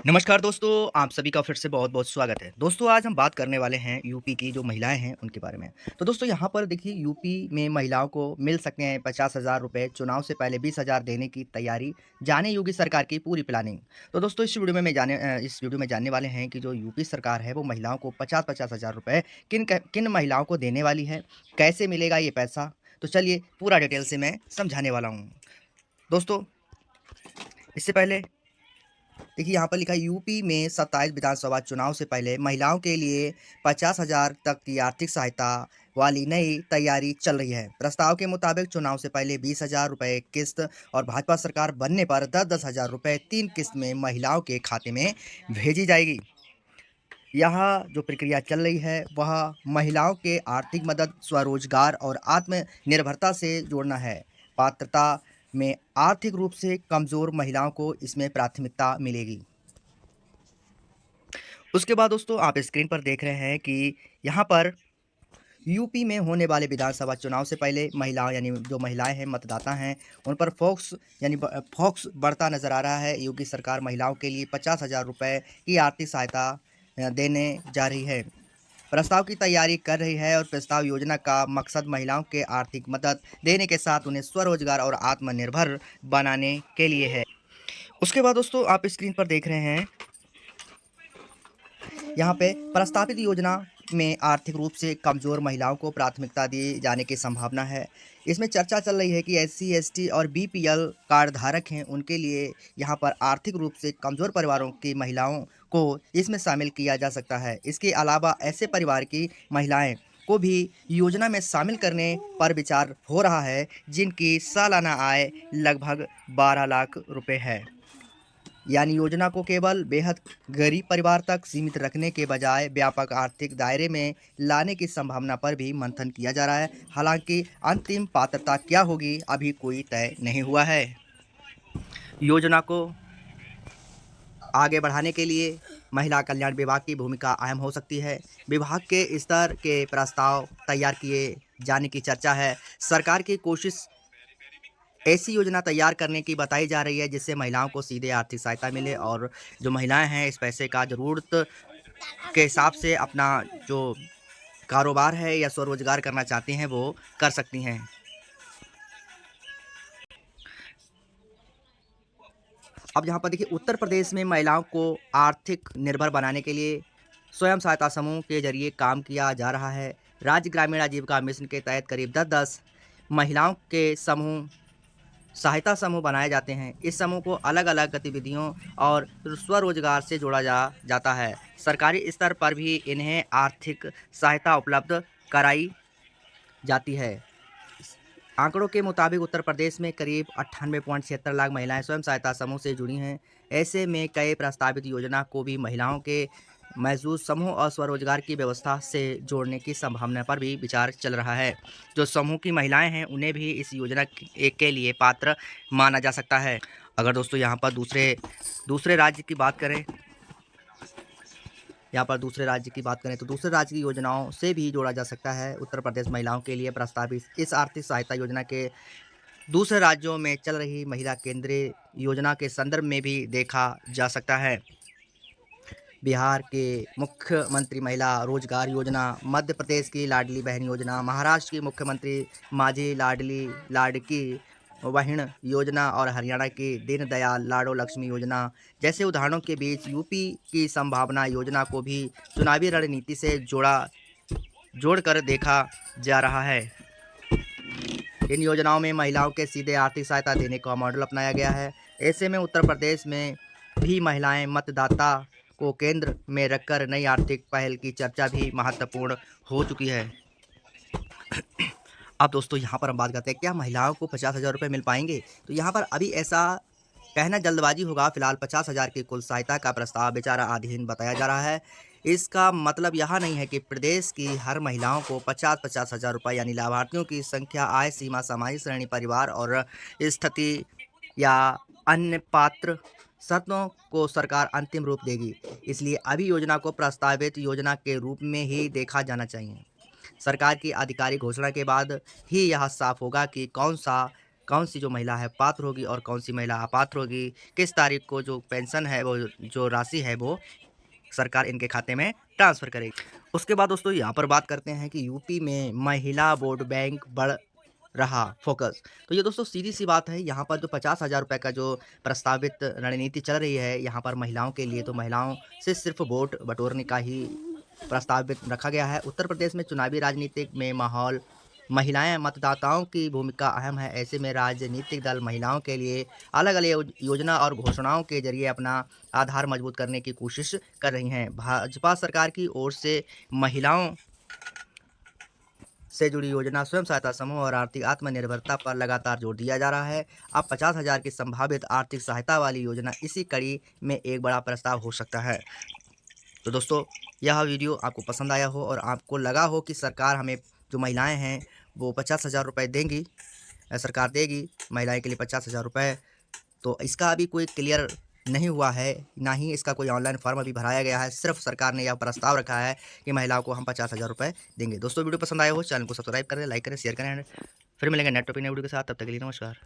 नमस्कार दोस्तों, आप सभी का फिर से बहुत-बहुत स्वागत है। दोस्तों, आज हम बात करने वाले हैं यूपी की जो महिलाएँ हैं, उनके बारे में। तो दोस्तों, यहाँ पर देखिए यूपी में महिलाओं को मिल सकते हैं 50,000 रुपए, चुनाव से पहले 20,000 देने की तैयारी, जाने योगी सरकार की पूरी प्लानिंग। तो दोस्तों, इस वीडियो में जानने वाले हैं कि जो यूपी सरकार है, वो महिलाओं को 50-50 हज़ार रुपए किन महिलाओं को देने वाली है, कैसे मिलेगा ये पैसा? तो चलिए, पूरा डिटेल से मैं समझाने वाला हूँ। दोस्तों, इससे पहले देखिए यहाँ पर लिखा है यूपी में 27 विधानसभा चुनाव से पहले महिलाओं के लिए 50,000 तक की आर्थिक सहायता वाली नई तैयारी चल रही है। प्रस्ताव के मुताबिक चुनाव से पहले 20,000 रुपए किस्त और भाजपा सरकार बनने पर 10-10 हज़ार रुपए 3 किस्त में महिलाओं के खाते में भेजी जाएगी। यहाँ जो प्रक्रिया चल रही है वह महिलाओं के आर्थिक मदद, स्वरोजगार और आत्मनिर्भरता से जोड़ना है। पात्रता में आर्थिक रूप से कमज़ोर महिलाओं को इसमें प्राथमिकता मिलेगी। उसके बाद दोस्तों आप स्क्रीन पर देख रहे हैं कि यहाँ पर यूपी में होने वाले विधानसभा चुनाव से पहले महिलाओं यानी जो महिलाएं हैं, मतदाता हैं, उन पर फोक्स बढ़ता नजर आ रहा है। योगी सरकार महिलाओं के लिए 50,000 रुपए की आर्थिक सहायता देने जा रही है। प्रस्ताव की तैयारी कर रही है और प्रस्ताव योजना का मकसद महिलाओं के आर्थिक मदद देने के साथ उन्हें स्वरोजगार और आत्मनिर्भर बनाने के लिए है। उसके बाद दोस्तों आप स्क्रीन पर देख रहे हैं यहाँ पे प्रस्तावित योजना में आर्थिक रूप से कमज़ोर महिलाओं को प्राथमिकता दिए जाने की संभावना है। इसमें चर्चा चल रही है कि एससी, एसटी और बीपीएल कार्ड धारक हैं, उनके लिए यहाँ पर आर्थिक रूप से कमज़ोर परिवारों की महिलाओं को इसमें शामिल किया जा सकता है। इसके अलावा ऐसे परिवार की महिलाएं को भी योजना में शामिल करने पर विचार हो रहा है, जिनकी सालाना आय लगभग 12 लाख रुपए है। यानी योजना को केवल बेहद गरीब परिवार तक सीमित रखने के बजाय व्यापक आर्थिक दायरे में लाने की संभावना पर भी मंथन किया जा रहा है। हालांकि अंतिम पात्रता क्या होगी अभी कोई तय नहीं हुआ है। योजना को आगे बढ़ाने के लिए महिला कल्याण विभाग की भूमिका अहम हो सकती है। विभाग के स्तर के प्रस्ताव तैयार किए जाने की चर्चा है। सरकार की कोशिश ऐसी योजना तैयार करने की बताई जा रही है जिससे महिलाओं को सीधे आर्थिक सहायता मिले और जो महिलाएं हैं इस पैसे का ज़रूरत के हिसाब से अपना जो कारोबार है या स्वरोजगार करना चाहती हैं वो कर सकती हैं। अब यहाँ पर देखिए उत्तर प्रदेश में महिलाओं को आर्थिक निर्भर बनाने के लिए स्वयं सहायता समूह के जरिए काम किया जा रहा है। राज्य ग्रामीण आजीविका मिशन के तहत करीब 10-10 महिलाओं के सहायता समूह बनाए जाते हैं। इस समूह को अलग अलग गतिविधियों और स्वरोजगार से जोड़ा जाता है। सरकारी स्तर पर भी इन्हें आर्थिक सहायता उपलब्ध कराई जाती है। आंकड़ों के मुताबिक उत्तर प्रदेश में करीब 98.76 लाख महिलाएं स्वयं सहायता समूह से जुड़ी हैं। ऐसे में कई प्रस्तावित योजना को भी महिलाओं के मौजूद समूह और स्वरोजगार की व्यवस्था से जोड़ने की संभावना पर भी विचार चल रहा है। जो समूह की महिलाएं हैं उन्हें भी इस योजना के लिए पात्र माना जा सकता है। अगर दोस्तों यहाँ पर दूसरे राज्य की बात करें तो दूसरे राज्य की योजनाओं से भी जोड़ा जा सकता है। उत्तर प्रदेश महिलाओं के लिए प्रस्तावित इस आर्थिक सहायता योजना के दूसरे राज्यों में चल रही महिला केंद्रीय योजना के संदर्भ में भी देखा जा सकता है। बिहार के मुख्यमंत्री महिला रोजगार योजना, मध्य प्रदेश की लाडली बहन योजना, महाराष्ट्र की मुख्यमंत्री माझी लाडकी बहन योजना और हरियाणा की दीनदयाल लाडो लक्ष्मी योजना जैसे उदाहरणों के बीच यूपी की संभावना योजना को भी चुनावी रणनीति से जोड़कर देखा जा रहा है। इन योजनाओं में महिलाओं के सीधे आर्थिक सहायता देने का मॉडल अपनाया गया है। ऐसे में उत्तर प्रदेश में भी महिलाएं मतदाता को केंद्र में रखकर नई आर्थिक पहल की चर्चा भी महत्वपूर्ण हो चुकी है। अब दोस्तों यहाँ पर हम बात करते हैं क्या महिलाओं को 50,000 रुपये मिल पाएंगे? तो यहाँ पर अभी ऐसा कहना जल्दबाजी होगा। फिलहाल 50,000 की कुल सहायता का प्रस्ताव विचाराधीन बताया जा रहा है। इसका मतलब यह नहीं है कि प्रदेश की हर महिलाओं को 50-50 हज़ार रुपये यानी लाभार्थियों की संख्या, आय सीमा, सामाजिक श्रेणी, परिवार और स्थिति या अन्य पात्र शर्तों को सरकार अंतिम रूप देगी। इसलिए अभी योजना को प्रस्तावित योजना के रूप में ही देखा जाना चाहिए। सरकार की आधिकारिक घोषणा के बाद ही यह साफ होगा कि कौन सा कौन सी जो महिला है पात्र होगी और कौन सी महिला अपात्र होगी, किस तारीख को जो पेंशन है वो जो राशि है वो सरकार इनके खाते में ट्रांसफ़र करेगी। उसके बाद दोस्तों यहाँ पर बात करते हैं कि यूपी में महिला वोट बैंक बढ़ रहा फोकस। तो ये दोस्तों सीधी-सी बात है, यहाँ पर जो 50,000 रुपए का जो प्रस्तावित रणनीति चल रही है यहाँ पर महिलाओं के लिए, तो महिलाओं से सिर्फ़ वोट बटोरने का ही प्रस्तावित रखा गया है। उत्तर प्रदेश में चुनावी राजनीतिक में माहौल महिलाएँ मतदाताओं की भूमिका अहम है। ऐसे में राजनीतिक दल महिलाओं के लिए अलग-अलग योजना और घोषणाओं के ज़रिए अपना आधार मजबूत करने की कोशिश कर रही हैं। भाजपा सरकार की ओर से महिलाओं से जुड़ी योजना, स्वयं सहायता समूह और आर्थिक आत्मनिर्भरता पर लगातार जोर दिया जा रहा है। अब 50,000 की संभावित आर्थिक सहायता वाली योजना इसी कड़ी में एक बड़ा प्रस्ताव हो सकता है। तो दोस्तों, यह वीडियो आपको पसंद आया हो और आपको लगा हो कि सरकार हमें जो महिलाएँ हैं वो 50,000 रुपए देंगी, सरकार देगी महिलाएँ के लिए 50,000 रुपए। तो इसका अभी कोई क्लियर नहीं हुआ है, ना ही इसका कोई ऑनलाइन फॉर्म अभी भराया गया है। सिर्फ़ सरकार ने यह प्रस्ताव रखा है कि महिलाओं को हम 50,000 रुपए देंगे। दोस्तों वीडियो पसंद आया हो चैनल को सब्सक्राइब करें, लाइक करें, शेयर करें। फिर मिलेंगे नेक्स्ट टॉपिक नए वीडियो के साथ, तब तक के लिए नमस्कार।